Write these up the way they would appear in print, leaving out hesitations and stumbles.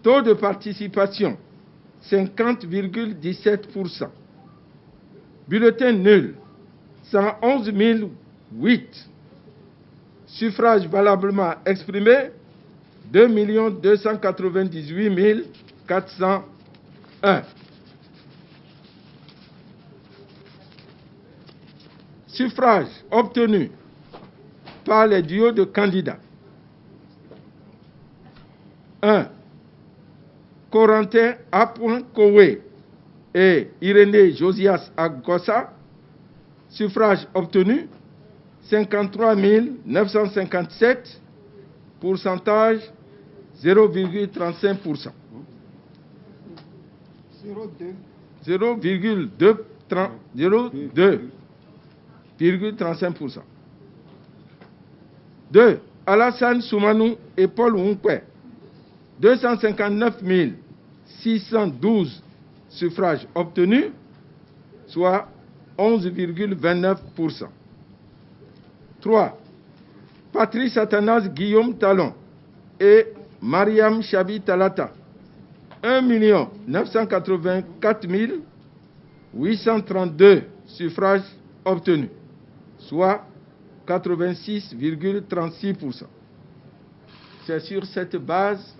Taux de participation, 50,17%. Bulletin nul, 111 008. Suffrages valablement exprimés, 2 298 401. Suffrages obtenus par les duos de candidats. 1. Corentin A. Kowé et Irénée Josias Agossa. Suffrages obtenus 53 957, pourcentage 0,35%. 0,35%. 2. Alassane Soumanou et Paul Hunkwe, 259 612 suffrages obtenus, soit 11,29%. 3. Patrice Athanase Guillaume Talon et Mariam Chabi Talata, 1 984 832 suffrages obtenus, soit 86,36%. C'est sur cette base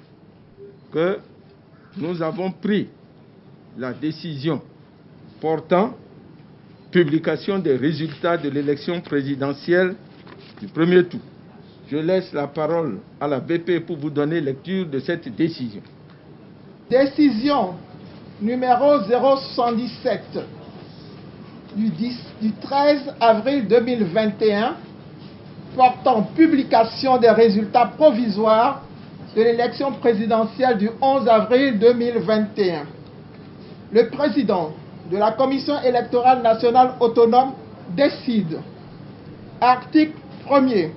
que nous avons pris la décision portant publication des résultats de l'élection présidentielle du premier tour. Je laisse la parole à la BP pour vous donner lecture de cette décision. Décision numéro 077 du 13 avril 2021 portant publication des résultats provisoires de l'élection présidentielle du 11 avril 2021. Le président de la Commission électorale nationale autonome décide. Article 1er.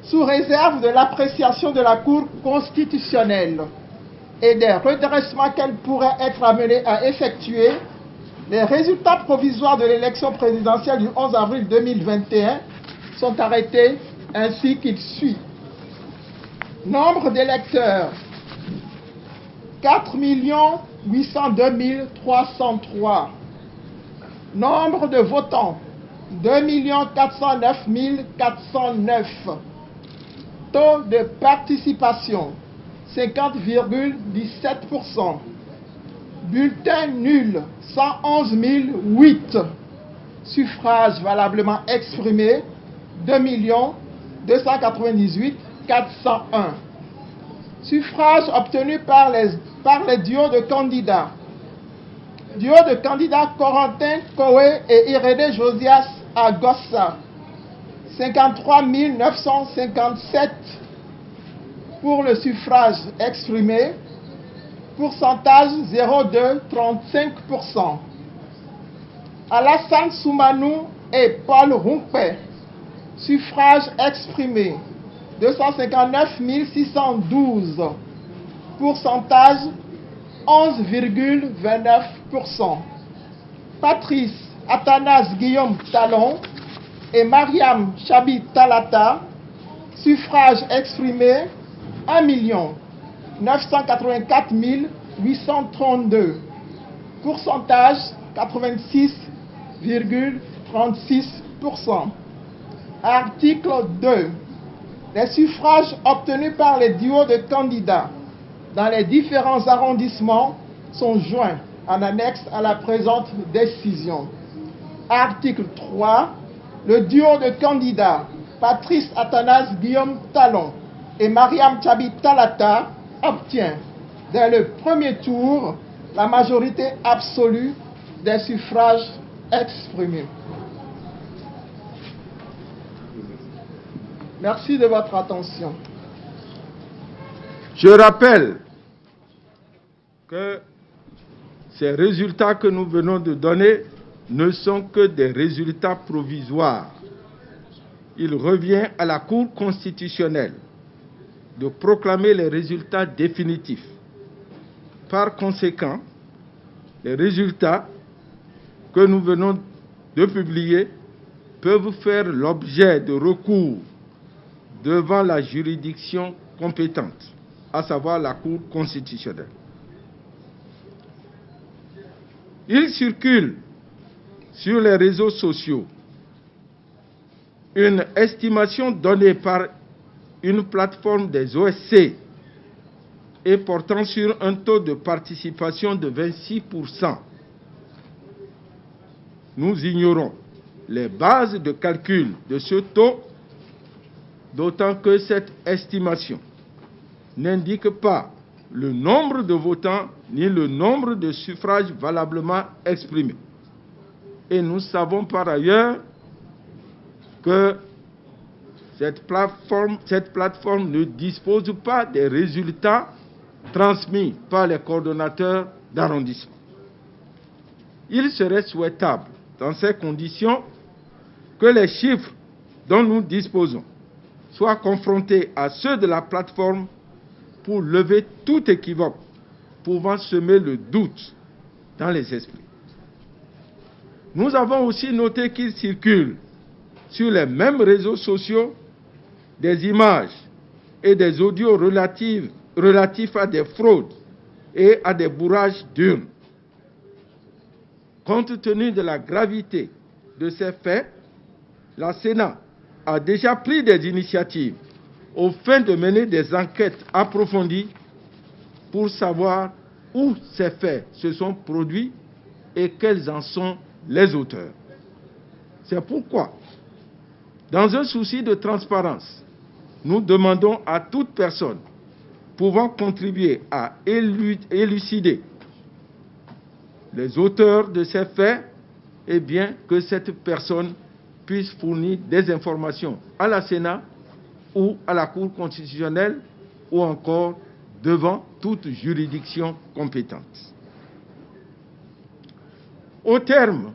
Sous réserve de l'appréciation de la Cour constitutionnelle et des redressements qu'elle pourrait être amenée à effectuer, les résultats provisoires de l'élection présidentielle du 11 avril 2021 sont arrêtés ainsi qu'il suit. Nombre d'électeurs, 4 802 303. Nombre de votants, 2 409 409. Taux de participation, 50,17%. Bulletin nul, 111 008. Suffrages valablement exprimés, 2 298 401. Suffrages obtenus par les duos de candidats. Duo de candidats Corentin Kowé et Irénée Josias Agossa. 53 957 pour le suffrage exprimé. Pourcentage 0,235%. Alassane Soumanou et Paul Hunkwe. Suffrage exprimé 259 612. Pourcentage 11,29%. Patrice Athanase Guillaume Talon et Mariam Chabi Talata. Suffrage exprimé 1 984 832. Pourcentage 86,36%. Article 2. Les suffrages obtenus par les duos de candidats dans les différents arrondissements sont joints en annexe à la présente décision. Article 3. Le duo de candidats Patrice Athanase Guillaume Talon et Mariam Chabi Talata obtient dès le premier tour la majorité absolue des suffrages exprimés. Merci de votre attention. Je rappelle que ces résultats que nous venons de donner ne sont que des résultats provisoires. Il revient à la Cour constitutionnelle de proclamer les résultats définitifs. Par conséquent, les résultats que nous venons de publier peuvent faire l'objet de recours devant la juridiction compétente. à savoir la Cour constitutionnelle. Il circule sur les réseaux sociaux une estimation donnée par une plateforme des OSC et portant sur un taux de participation de 26%. Nous ignorons les bases de calcul de ce taux, d'autant que cette estimation n'indique pas le nombre de votants ni le nombre de suffrages valablement exprimés. Et nous savons par ailleurs que cette plateforme ne dispose pas des résultats transmis par les coordonnateurs d'arrondissement. Il serait souhaitable, dans ces conditions, que les chiffres dont nous disposons soient confrontés à ceux de la plateforme pour lever tout équivoque pouvant semer le doute dans les esprits. Nous avons aussi noté qu'il circule sur les mêmes réseaux sociaux des images et des audios relatifs à des fraudes et à des bourrages d'urnes. Compte tenu de la gravité de ces faits, la Sénat a déjà pris des initiatives aux fins de mener des enquêtes approfondies pour savoir où ces faits se sont produits et quels en sont les auteurs. C'est pourquoi, dans un souci de transparence, nous demandons à toute personne pouvant contribuer à élucider les auteurs de ces faits, eh bien, que cette personne puisse fournir des informations à la Sénat ou à la Cour constitutionnelle ou encore devant toute juridiction compétente. Au terme